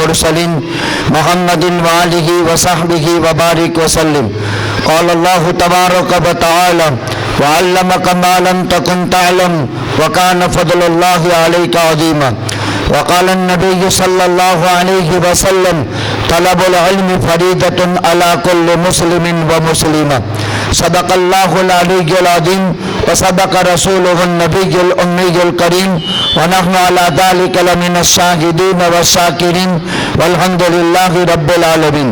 المرسلين محمد وآله وصحبه وبارك وسلم. قال الله تبارك وتعالى وعلمك ما لم تكن تعلم وكان فضل الله عليك عظيما. وقال النبي صلى الله عليه وسلم طلب العلم فريضة على كل مسلم ومسلمة. صدق الله العلي العظيم وصدق رسوله النبي الأمي الكريم ونحن على ذلك لمن الشاهدين والشاكرين والحمد لله رب العالمين.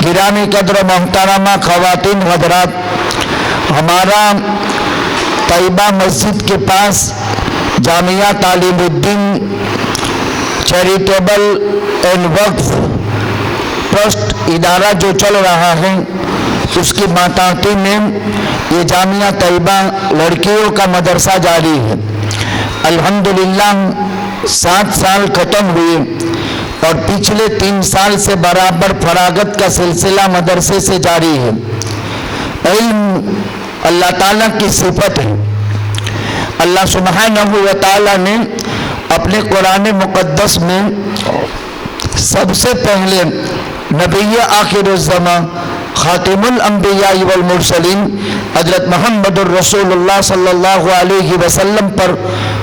گرامی قدر محترمہ خواتین حضرات، ہمارا طیبہ مسجد کے پاس جامعہ تعلیم الدین چیریٹیبل اینڈ وقف ٹرسٹ ادارہ جو چل رہا ہے، اس کی ماتحتی میں یہ جامعہ طیبہ لڑکیوں کا مدرسہ جاری ہے. الحمدللہ 7 سال ختم ہوئے اور پچھلے 3 سال سے برابر فراغت کا سلسلہ مدرسے سے جاری ہے. علم اللہ تعالیٰ کی صفت ہے. اللہ سبحانہ و تعالیٰ نے اپنے قرآن مقدس میں سب سے پہلے نبی آخر الزمان خاتم الانبیاء والمرسلین حضرت محمد الرسول اللہ صلی اللہ علیہ وسلم پر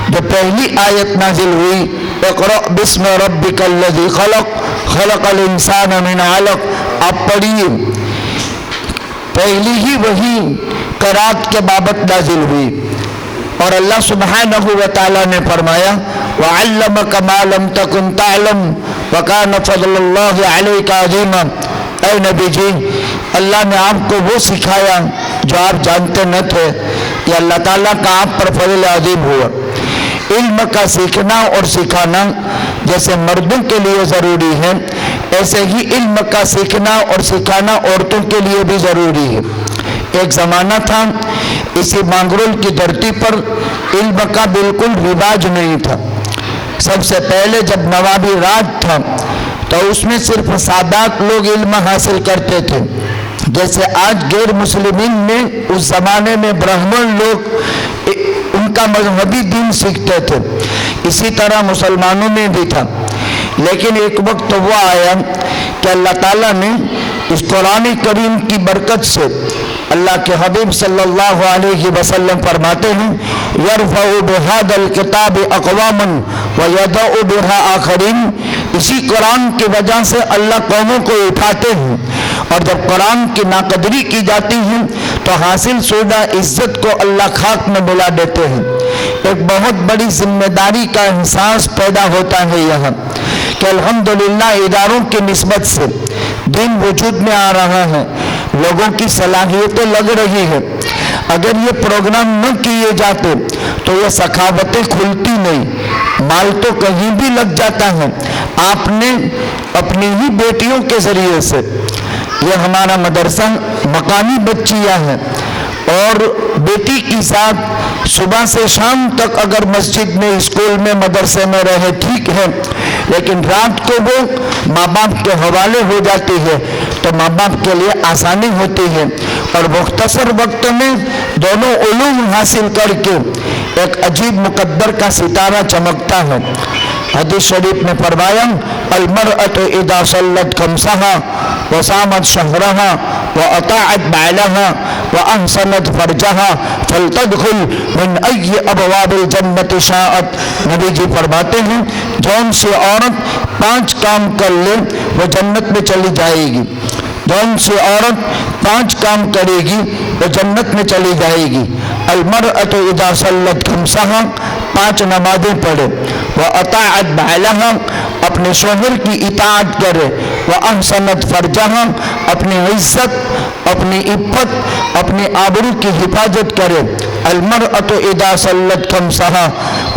جو پہلی آیت نازل ہوئی، اقرأ بسم ربک الذی خلق خلق الانسان من علق، آپ پڑھیے، پہلی ہی وحی قرات کے بابت نازل ہوئی. اور اللہ سبحانہ و تعالیٰ نے فرمایا وَعَلَّمَكَ مَا لَمْ تَكُنْ تَعْلَمْ وَكَانَ فَضْلُ اللَّهِ عَلَيْكَ عَظِيمًا. اے نبی جی، اللہ نے آپ کو وہ سکھایا جو آپ جانتے نہ تھے. یہ اللہ تعالیٰ کا آپ پر فضل عظیم ہوا. علم کا سیکھنا اور سکھانا جیسے مردوں کے لیے ضروری ہے، ایسے ہی علم کا سیکھنا اور سکھانا عورتوں کے لیے بھی ضروری ہے. ایک زمانہ تھا اسی مانگرول کی دھرتی پر علم کا بالکل رواج نہیں تھا. سب سے پہلے جب نوابی راج تھا تو اس میں صرف سادات لوگ علم حاصل کرتے تھے. جیسے آج غیر مسلمین میں اس زمانے میں برہمن لوگ ان کا مذہبی دین سیکھتے تھے، اسی طرح مسلمانوں میں بھی تھا. لیکن ایک وقت وہ آیا کہ اللہ تعالیٰ نے اس قرآن کریم کی برکت سے، اللہ کے حبیب صلی اللہ علیہ وسلم فرماتے ہیں یرفع بہذا الکتاب اقواما ویضع بہا آخرین. اسی قرآن کی وجہ سے اللہ قوموں کو اٹھاتے ہیں، اور جب قرآن کی ناقدری کی جاتی ہے تو حاصل شدہ عزت کو اللہ خاک میں ملا دیتے ہیں. ایک بہت بڑی ذمہ داری کا احساس پیدا ہوتا ہے یہاں کہ الحمدللہ اداروں کی نسبت سے دین وجود میں آ رہا ہے، لوگوں کی صلاحیتیں لگ رہی ہے. اگر یہ پروگرام نہ کیے جاتے تو یہ سخاوتیں کھلتی نہیں، مال تو کہیں بھی لگ جاتا ہے. آپ نے اپنی ہی بیٹیوں کے ذریعے سے، یہ ہمارا مدرسہ مقامی بچیاں ہیں اور بیٹی کی ساتھ صبح سے شام تک اگر مسجد میں، اسکول میں، مدرسے میں رہے ٹھیک ہے، لیکن رات کو وہ ماں باپ کے حوالے ہو جاتی ہے تو ماں باپ کے لیے آسانی ہوتی ہے اور مختصر وقت میں دونوں علوم حاصل کر کے ایک عجیب مقدر کا ستارہ چمکتا ہے. حدیث شریف میں فرمایا المرأة اذا صلت خمسها وصامت شهرها واطاعت بعلها واحسنت فرجها فلتدخل من اي ابواب الجنة شاءت. نبی جی فرماتے ہیں جون سی عورت 5 کام کر لے وہ جنت میں چلی جائے گی. جون سی عورت 5 کام کرے گی وہ جنت میں چلی جائے گی. المرأة اذا صلت خمسها، 5 نمازیں پڑھے، وَأَطَاعَتْ بَعْلَهَا، اپنے شوہر کی اطاعت کرے، وَأَحْسَنَتْ فَرْجَهَا، اپنی عزت، اپنی عفت، اپنی آبرو کی حفاظت کرے. المرأة اذا صلت خمسها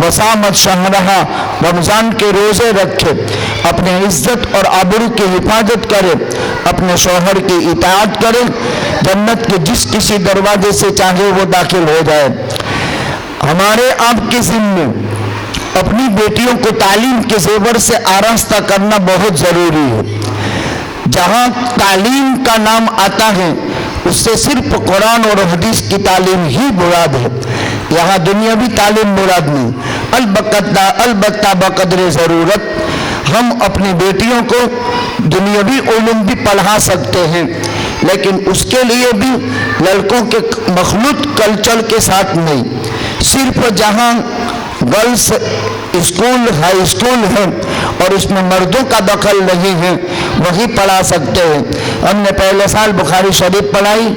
وصامت شهرها، رمضان کے روزے رکھے، اپنی عزت اور آبرو کی حفاظت کرے، اپنے شوہر کی اطاعت کرے، جنت کے جس کسی دروازے سے چاہے وہ داخل ہو جائے. ہمارے آپ کے ذمے اپنی بیٹیوں کو تعلیم کے زیور سے آراستہ کرنا بہت ضروری ہے. جہاں تعلیم کا نام آتا ہے اس سے صرف قرآن اور حدیث کی تعلیم ہی مراد ہے. یہاں دنیاوی تعلیم مراد نہیں. البتہ بقدر ضرورت ہم اپنی بیٹیوں کو دنیاوی علوم بھی پڑھا سکتے ہیں، لیکن اس کے لیے بھی لڑکوں کے مخلوط کلچر کے ساتھ نہیں، صرف جہاں گرلس اسکول ہائی اسکول ہے اور اس میں مردوں کا دخل نہیں ہے وہی پڑھا سکتے ہیں۔ ہم نے پہلے سال بخاری شریف پڑھائی،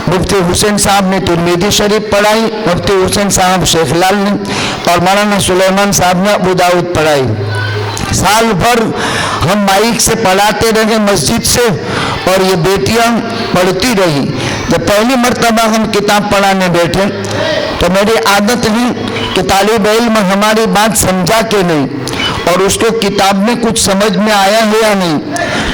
مفتی حسین صاحب نے ترمذی شریف پڑھائی، مفتی حسین صاحب شیخ لال نے، اور مولانا سلیمان صاحب نے ابو داؤد پڑھائی۔ سال بھر ہم مائک سے پڑھاتے رہے مسجد سے، اور یہ بیٹیاں پڑھتی رہی۔ جب پہلی مرتبہ ہم کتاب پڑھانے بیٹھے تو میری عادت ہے کہ طالب علم ہماری بات سمجھا کہ نہیں اور اس کو کتاب میں کچھ سمجھ میں آیا ہے یا نہیں،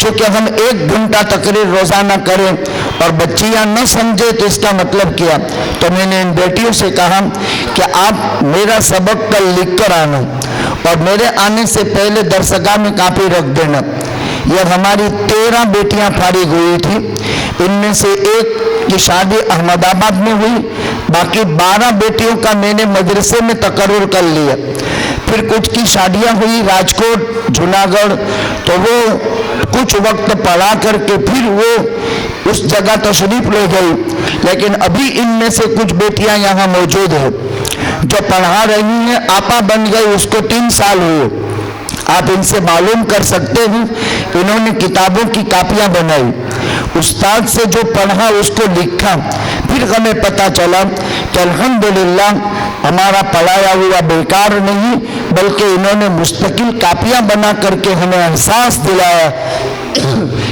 چونکہ ہم 1 گھنٹہ تقریر روزانہ کریں اور بچیاں نہ سمجھے تو اس کا مطلب کیا؟ تو میں نے ان بیٹیوں سے کہا کہ آپ میرا سبق کل لکھ کر آنا اور میرے آنے سے پہلے درسگاہ میں کاپی رکھ دینا۔ یہ ہماری 13 بیٹیاں فارغ ہوئی تھی، ان میں سے ایک کی شادی احمد آباد میں ہوئی، باقی 12 بیٹیوں کا میں نے مدرسے میں تقرر کر لیا۔ پھر کچھ کی شادیاں ہوئی راجکوٹ، جوناگڑھ، تو وہ کچھ وقت پڑھا کر کے پھر وہ اس جگہ تشریف لے گئی، لیکن ابھی ان میں سے کچھ بیٹیاں یہاں موجود ہیں جو پڑھا رہی ہیں۔ آپا بن گئی، اس کو 3 سال ہوئے۔ آپ ان سے معلوم کر سکتے ہیں، انہوں نے کتابوں کی کاپیاں بنائی، استاد سے جو پڑھا اس کو لکھا۔ پھر ہمیں پتہ چلا کہ الحمدللہ ہمارا پڑھایا ہوا بیکار نہیں، بلکہ انہوں نے مستقل کاپیاں بنا کر کے ہمیں احساس دلایا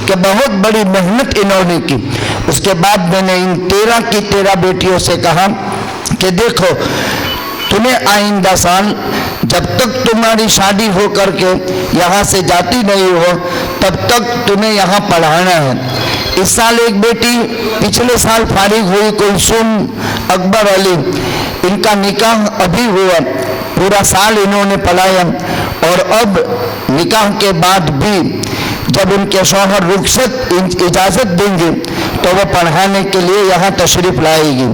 کہ بہت بڑی محنت انہوں نے کی۔ اس کے بعد میں نے ان 13 کی 13 بیٹیوں سے کہا کہ دیکھو، تمہیں آئندہ سال جب تک تمہاری شادی ہو کر کے یہاں سے جاتی نہیں ہو تب تک تمہیں یہاں پڑھانا ہے۔ اس سال ایک بیٹی پچھلے سال فارغ ہوئی، کلثوم اکبر علی، ان کا نکاح ابھی ہوا، پورا سال انہوں نے پڑھایا، اور اب نکاح کے بعد بھی جب ان کے شوہر رخصت اجازت دیں گے تو وہ پڑھانے کے لیے یہاں تشریف لائے گی۔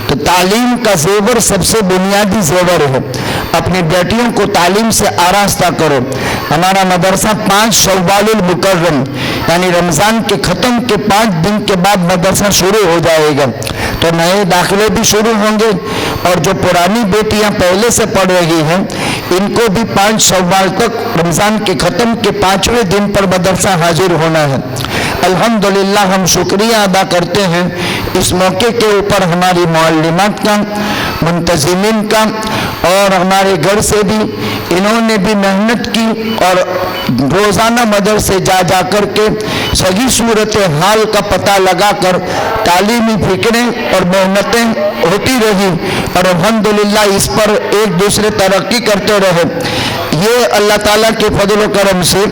تو تعلیم کا زیور سب سے بنیادی زیور ہے، اپنی بیٹیوں کو تعلیم سے آراستہ کرو۔ ہمارا مدرسہ 5 شوال المکرم یعنی رمضان کے ختم کے 5 دن کے بعد مدرسہ شروع ہو جائے گا، تو نئے داخلے بھی شروع ہوں گے، اور جو پرانی بیٹیاں پہلے سے پڑھ رہی ہیں ان کو بھی 5 شوال تک رمضان کے ختم کے 5ویں دن پر مدرسہ حاضر ہونا ہے۔ الحمدللہ ہم شکریہ ادا کرتے ہیں اس موقع کے اوپر ہماری معلمات کا، منتظمین کا، اور ہمارے گھر سے بھی انہوں نے بھی محنت کی، اور روزانہ مدرسے جا جا کر کے صحیح صورتحال کا پتہ لگا کر تعلیمی فکریں اور محنتیں ہوتی رہی، اور الحمدللہ اس پر ایک دوسرے ترقی کرتے رہے۔ یہ اللہ تعالیٰ کے فضل و کرم سے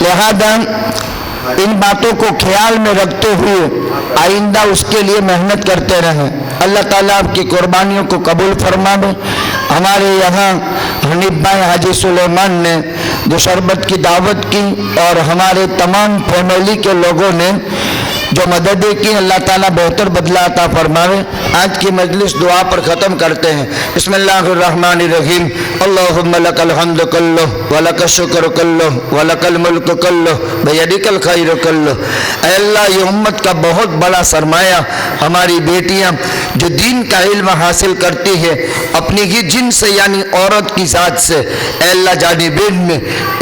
لہذا ان باتوں کو خیال میں رکھتے ہوئے آئندہ اس کے لیے محنت کرتے رہیں۔ اللہ تعالیٰ آپ کی قربانیوں کو قبول فرمائے۔ ہمارے یہاں حنیف بھائی حاجی سلیمان نے جو شربت کی دعوت کی، اور ہمارے تمام فیملی کے لوگوں نے جو مددیں کی، اللہ تعالیٰ بہتر بدلہ عطا فرمائے۔ آج کی مجلس دعا پر ختم کرتے ہیں۔ بسم اللہ الرحمن الرحیم۔ اللہم لک الحمد کلہ ولک الشکر کلہ ولک الملک کلہ بیدک الخیر کلہ۔ اے اللہ، یہ امت کا بہت بڑا سرمایہ ہماری بیٹیاں جو دین کا علم حاصل کرتی ہے اپنی ہی جن سے یعنی عورت کی ذات سے، اے اللہ جانبین میں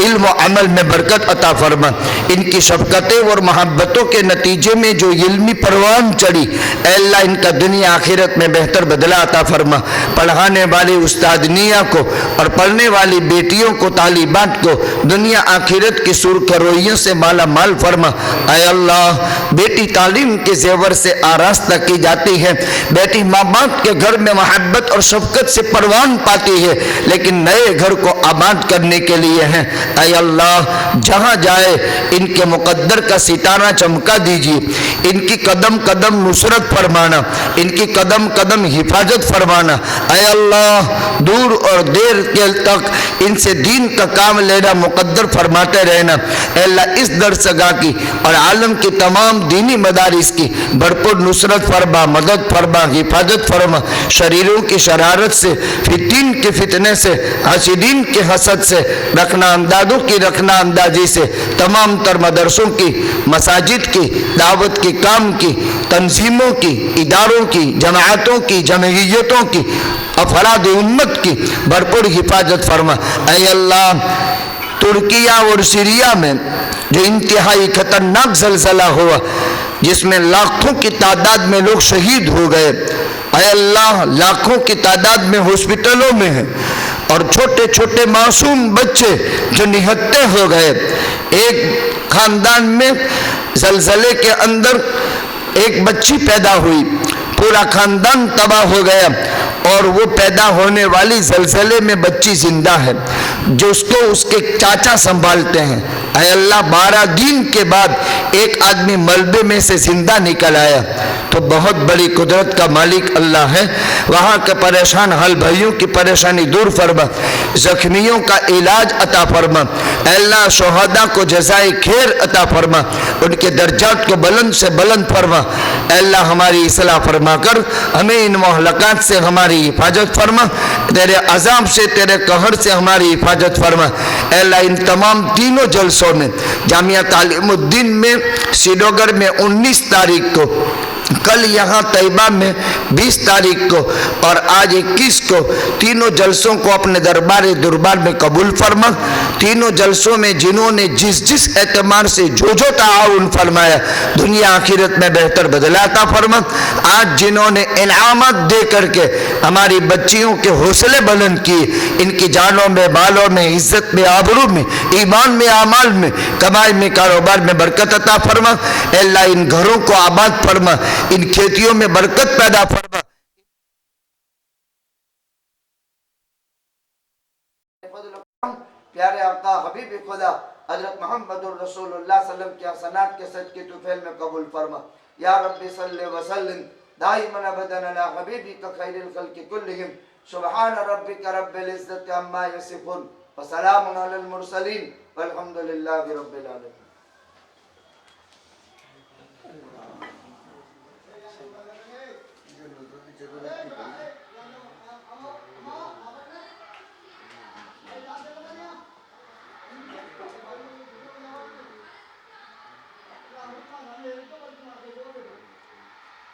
علم و عمل میں برکت عطا فرما۔ ان کی شفقتیں اور محبتوں کے نتیجے میں جو علمی پروان چڑھی، اے اللہ ان کا دنیا آخرت میں بہتر بدلہ عطا فرما۔ پڑھانے والی استادنیہ کو اور پڑھنے والی بیٹیوں کو، طالبات کو دنیا آخرت کی سرخروئیوں سے مالا مال فرما۔ اے اللہ، بیٹی تعلیم کے زیور سے آراستہ کی جاتی ہے، بیٹی ماں باپ کے گھر میں محبت اور شفقت سے پروان پاتی ہے، لیکن نئے گھر کو آباد کرنے کے لیے ہیں۔ اے اللہ، جہاں جائے ان کے مقدر کا ستارہ چمکا دیجیے، ان کی قدم قدم نصرت فرمانا، ان کی قدم قدم حفاظت فرمانا۔ اے اللہ، دور اور دیر کے تک ان سے دین کا کام لینا مقدر فرماتے رہنا۔ اے اللہ اس درسگاہ کی اور عالم کی تمام دینی مدارس کی بھرپور نصرت فرما، مدد فرما، حفاظت فرما، شریروں کی شرارت سے، فتین کے فتنے سے، حاسدین کے حسد سے، رکھنا اندازوں کی رکھنا اندازی سے، تمام تر مدرسوں کی، مساجد کی، دعوت کی کام کی، تنظیموں کی، اداروں کی، جماعتوں کی، جمعیتوں کی، افراد امت کی بھرپور حفاظت فرما۔ اے اللہ ترکیہ اور سیریا میں جو انتہائی خطرناک زلزلہ ہوا جس میں لاکھوں کی تعداد میں لوگ شہید ہو گئے، اے اللہ لاکھوں کی تعداد میں ہاسپٹلوں میں ہیں اور چھوٹے چھوٹے معصوم بچے جو نہتے ہو گئے۔ ایک خاندان میں زلزلے کے اندر ایک بچی پیدا ہوئی، پورا خاندان تباہ ہو گیا اور وہ پیدا ہونے والی زلزلے میں بچی زندہ ہے جو اس کو اس کے چاچا سنبھالتے ہیں۔ اے اللہ 12 دن کے بعد ایک آدمی ملبے میں سے زندہ نکل آیا، تو بہت بڑی قدرت کا مالک اللہ ہے۔ وہاں کے پریشان حال بھائیوں کی پریشانی دور فرما، زخمیوں کا علاج عطا فرما۔ اے اللہ شہداء کو جزائے خیر عطا فرما، ان کے درجات کو بلند سے بلند فرما۔ اے اللہ ہماری اصلاح فرما کر ہمیں ان مہلکات سے ہماری حفاظت فرما، تیرے عذاب سے تیرے قہر سے ہماری حفاظت فرما۔ اے اللہ ان تمام تینوں جلسوں میں جامعہ تعلیم الدین میں سیڈوگر میں 19 تاریخ کو، کل یہاں طیبہ میں 20 تاریخ کو اور آج 21 کو تینوں جلسوں کو اپنے دربار میں قبول فرما۔ تینوں جلسوں میں جنہوں نے جس اعتبار سے جو تعاون فرمایا دنیا آخرت میں بہتر بدلہ عطا فرما۔ آج جنہوں نے انعامات دے کر کے ہماری بچیوں کے حوصلے بلند کیے، ان کی جانوں میں، بالوں میں، عزت میں، آبرو میں، ایمان میں، اعمال میں، کمائی میں، کاروبار میں برکت عطا فرما۔ اے اللہ ان گھروں کو آباد فرما، ان کھیتیوں میں برکت پیدا فرما۔ پیارے آقا حبیب خدا حضرت محمد الرسول اللہ صلی اللہ علیہ وسلم کی حسنات کے صدقے طفیل میں قبول فرما۔ یا رب صلی وسلم دائما ابدا علی حبیبک خیر الخلق کلہم۔ سبحان ربک رب العزت عما یصفون وسلام علی المرسلین والحمد للہ رب العالمین۔